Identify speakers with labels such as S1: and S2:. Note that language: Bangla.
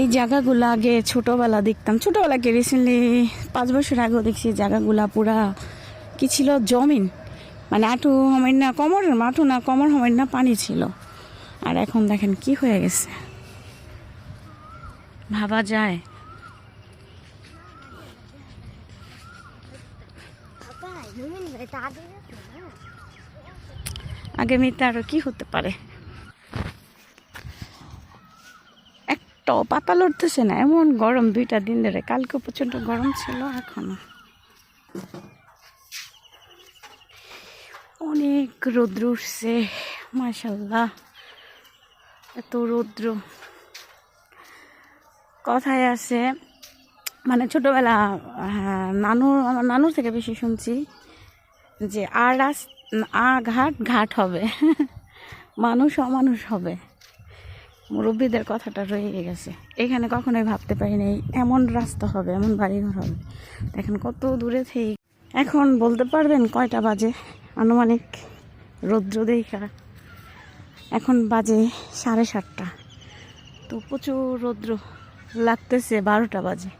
S1: এই জায়গাগুলো আগে ছোটোবেলা দেখতাম, ছোটোবেলাকে রিসেন্টলি 5 বছর আগেও দেখছি জায়গাগুলা পুরা কি ছিল, জমিন, মানে আঁটু হমের না কোমরের মাঠু না কোমর হমের না পানি ছিল। আর এখন দেখেন কি হয়ে গেছে, ভাবা যায়। আগামীতে আরো কি হতে পারে, একটাও পাতা লড়তেছে না, এমন গরম 2টা দিন ধরে। কালকে প্রচন্ড গরম ছিল, এখনো অনেক রৌদ্র উঠছে, মাশাল্লাহ এত রৌদ্র। কথায় আছে, মানে ছোটবেলা আমার নানুর থেকে বেশি শুনছি যে ঘাট ঘাট হবে, মানুষ অমানুষ হবে। মুরব্বীদের কথাটা রয়ে গেছে। এখানে কখনোই ভাবতে পারিনি এমন রাস্তা হবে, এমন বাড়িঘর হবে। দেখেন কত দূরে থেকে। এখন বলতে পারবেন কয়টা বাজে আনুমানিক? রৌদ্র দেখা এখন বাজে 7:30। তো প্রচুর রৌদ্র লাগতেছে, 12টা বাজে।